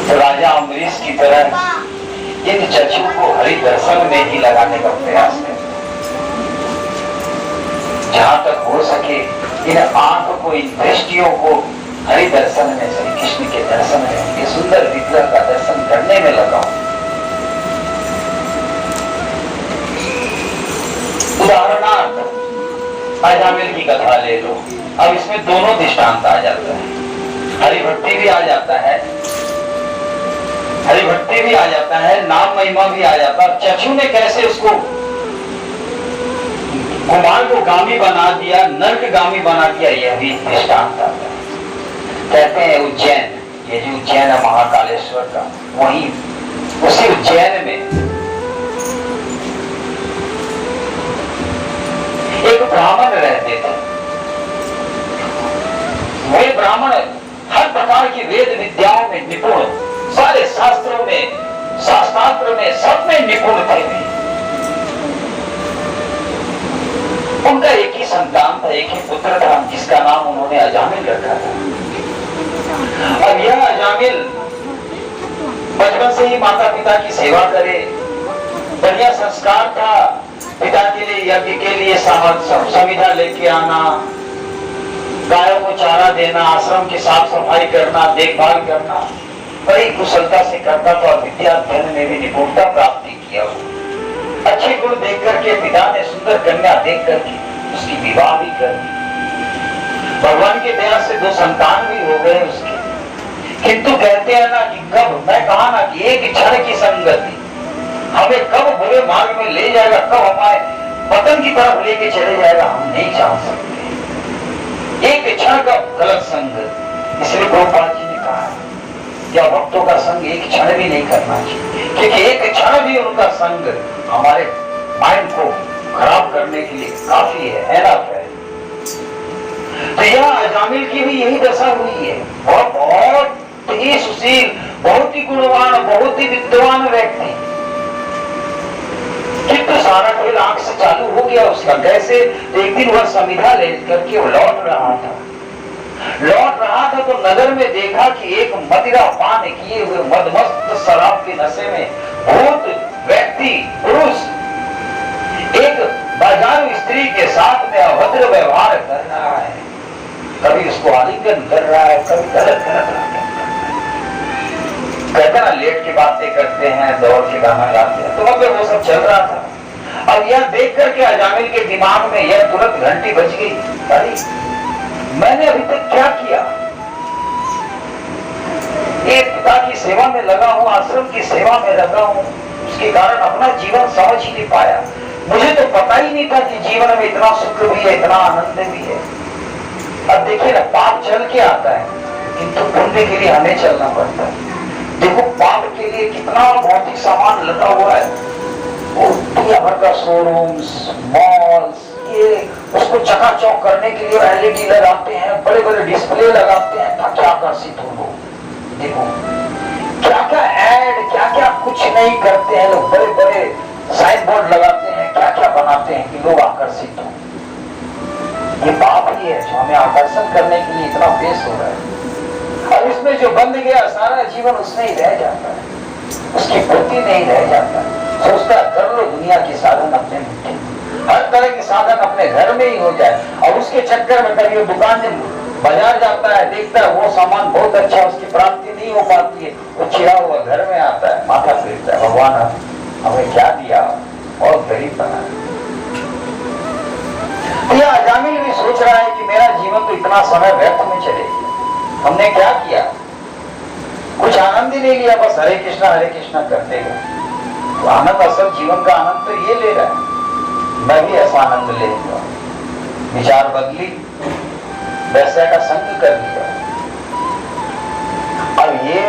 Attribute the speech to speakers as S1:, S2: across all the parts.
S1: तो राजा अम्बरीश की तरह इन चक्षु को हरि दर्शन में ही लगाने का प्रयास करें। जहां तक हो सके इन आंख को, इन दृष्टियों को हरि दर्शन में, श्री कृष्ण के दर्शन में, ये सुंदर विग्रह का दर्शन करने में लगाओ। उदाहरणार्थ अजामिल की कथा ले लो। अब इसमें दोनों दृष्टांत आ जाता है, हरिभक्ति भी आ जाता है, हरिभक्ति भी आ जाता है, नाम महिमा भी आ जाता है। चक्षु ने कैसे उसको कुमार को गामी बना दिया, नरकगामी बना दिया, यह भी दृष्टांत आता है। कहते हैं उज्जैन, ये जो उज्जैन है महाकालेश्वर का, वहीं उसी उज्जैन में एक ब्राह्मण रहते थे। वे ब्राह्मण हर प्रकार की वेद विद्याओं में निपुण, सारे शास्त्रों में, शास्त्रास्त्र में, सब में निपुण थे। उनका एक ही संतान था, एक ही पुत्र था, जिसका नाम उन्होंने अजामिल रखा था। अब यह अजामिल बचपन से ही माता पिता की सेवा करे, बढ़िया संस्कार था। पिता के लिए, यज्ञ के लिए समिधा लेके आना, गायों को चारा देना, आश्रम की साफ सफाई करना, देखभाल करना, बड़ी कुशलता से करता था। विद्या अध्ययन में भी निपुणता प्राप्ति किया। अच्छे गुण देख करके पिता ने सुंदर कन्या देख करके उसकी विवाह भी कर दी। भगवान की दया से 2 संतान भी हो गए उसके। किंतु कहते हैं ना कि कब, मैं कहा ना कि एक क्षण की संगति हमें कब बुरे मार्ग में ले जाएगा, कब हमारे पतन की तरफ लेके चले जाएगा, हम नहीं जान सकते। एक क्षण का गलत संग, इसलिए प्रभुपाद जी ने कहा या भक्तों का संग एक क्षण भी नहीं करना चाहिए, क्योंकि एक क्षण भी उनका संग हमारे माइंड को खराब करने के लिए काफी है, एनफ है। तो यह अजामिल की भी यही दशा हुई है। बहुत ही सुशील, बहुत ही गुणवान, बहुत ही विद्वान व्यक्ति, किंतु सारा खेल आंख से चालू हो गया उसका। कैसे? एक दिन वह समिधा ले करके वो लौट रहा था तो नगर में देखा कि एक मदिरा पान किए हुए मदमस्त शराब के नशे में भूत व्यक्ति, पुरुष एक बाजारू स्त्री के साथ में अभद्र व्यवहार कर रहा है। कभी उसको आलिंगन कर रहा है, कभी गलत कहते ना लेट की बातें करते हैं, दौड़ के गाना गाते हैं, तो मतलब वो सब चल रहा था। अब यह देख करके अजामिल के दिमाग में यह तुरंत घंटी बज गई, अरे मैंने अभी तक क्या किया? एक पिता की सेवा में लगा हूं, आश्रम की सेवा में लगा हूं, उसके कारण अपना जीवन समझ ही नहीं पाया। मुझे तो पता ही नहीं था कि जीवन में इतना सुख भी है, इतना आनंद भी है। अब देखिए ना, पाप चल के आता है, किंतु पुण्य के लिए हमें चलना पड़ता है। देखो पाप के लिए कितना भौतिक सामान लगा हुआ है, वो दुनिया भर का शोरूम्स, मॉल्स, ये उसको चकाचौक करने के लिए एलईडी लगाते हैं, बड़े बड़े डिस्प्ले लगाते हैं ताकि आकर्षित हो लोग। देखो क्या क्या ऐड, क्या क्या कुछ नहीं करते हैं लोग, बड़े बड़े साइन बोर्ड लगाते हैं, क्या क्या बनाते हैं कि लोग आकर्षित हो। ये पाप ही है जो हमें आकर्षण करने के लिए इतना पेश हो रहा है। और इसमें जो बंध गया सारा जीवन उसमें ही रह जाता है, उसकी पूर्ति नहीं रह जाता। सोचता कर लो दुनिया की साधन अपने मुट्ठी, हर तरह के साधन अपने घर में ही हो जाए, और उसके चक्कर में कभी दुकान में बाजार जाता है, देखता है वो सामान बहुत अच्छा, उसकी प्राप्ति नहीं हो पाती है, वो चिढ़ा हुआ घर में आता है, माथा फेरता है, भगवान हमें क्या दिया, और गरीब बना। यह अजामिल भी सोच रहा है कि मेरा जीवन तो इतना समय व्यर्थ में चले गया, हमने क्या किया? कुछ आनंद ही नहीं लिया, बस हरे कृष्णा करते गए। तो आनंद, असल जीवन का आनंद तो ये ले रहा है, मैं भी ऐसा आनंद ले लूंगा। विचार बदली, वैसे का संग कर लिया। और ये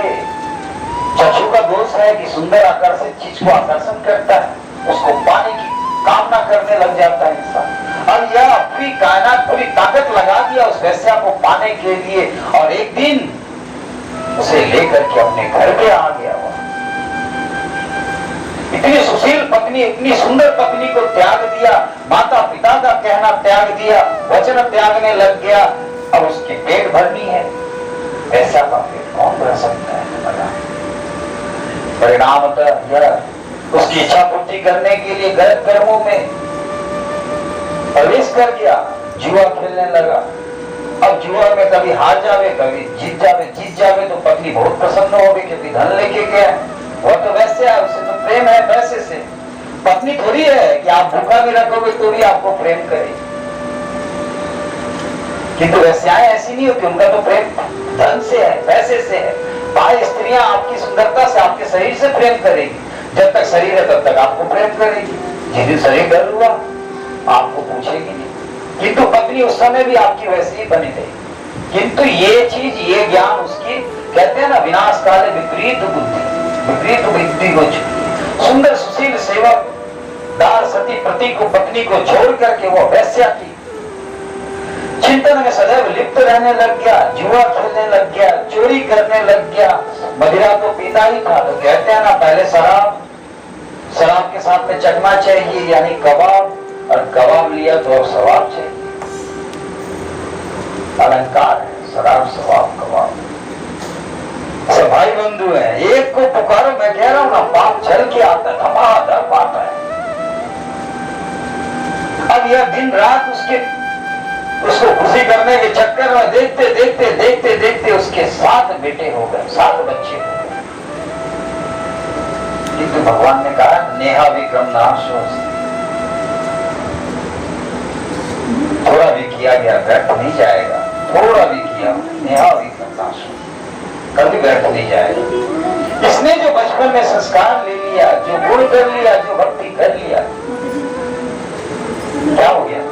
S1: चक्षु का दोष है कि सुंदर आकर्षित चीज को आकर्षण करता है, उसको पाने की कामना करने लग जाता है इंसान। और यह अपनी कायनात, पूरी ताकत लगा दिया उस वैश्या को पाने के लिए, और एक दिन उसे लेकर के अपने घर पे आ गया। इतनी सुशील पत्नी, इतनी सुंदर पत्नी को त्याग दिया, माता पिता का कहना त्याग दिया, वचन त्यागने लग गया। अब उसकी पेट भरनी है, ऐसा का पेट कौन भर सकता है? परिणामतः यह उसकी इच्छा पूर्ति करने के लिए गलत कर्मों में प्रवेश कर गया, जुआ खेलने लगा। अब जुआ में कभी हार जावे, कभी जीत जावे तो पत्नी बहुत प्रसन्न होगी क्योंकि धन लेके गया। वह तो वैसे है, उससे तो प्रेम है पैसे से। पत्नी थोड़ी है कि आप भूखा भी रखोगे तो भी आपको प्रेम करेगी। किंतु वैश्याएं ऐसी नहीं हो कि उनका तो प्रेम धन से है, पैसे से है। बाह्य स्त्रियां आपकी सुंदरता से, आपके शरीर से प्रेम करेगी। जब तक शरीर है तब तक आपको प्रेम करेगी। जिस दिन शरीर डर हुआ आपको पूछेगी नहीं। किंतु पत्नी उस समय भी आपकी वैसी ही बनी रही। किंतु ये चीज, ये ज्ञान उसकी, कहते हैं ना, विनाश काले विपरीत बुद्धि को सुंदर सुशील सेवक दार सती पति को, पत्नी को छोड़ करके वो वैश्या की चिंतन में सदैव लिप्त रहने लग गया, जुआ खेलने लग गया, चोरी करने लग गया। मदिरा तो पीता ही था। तो कहते हैं ना, पहले शराब के साथ में चखना चाहिए, यानी कबाब, और कबाब लिया तो अब सवाब चाहिए। अलंकार है शराब, सवाब, कबाब। सब भाई बंधु है, एक को पुकारो, मैं कह रहा हूं ना, पाप चल के आता है, धमाधम पाप है। अब यह दिन रात उसको खुशी करने के चक्कर में देखते उसके 7 बेटे हो गए, 7 बच्चे हो गए। किंतु भगवान ने कहा, नेहा विक्रम नाशो, थोड़ा भी किया गया व्यर्थ नहीं जाएगा। थोड़ा भी किया, नेहा विक्रम नाशो, कभी व्यर्थ नहीं जाएगा। इसने जो बचपन में संस्कार ले लिया, जो गुण कर लिया, जो भक्ति कर लिया, क्या हो गया?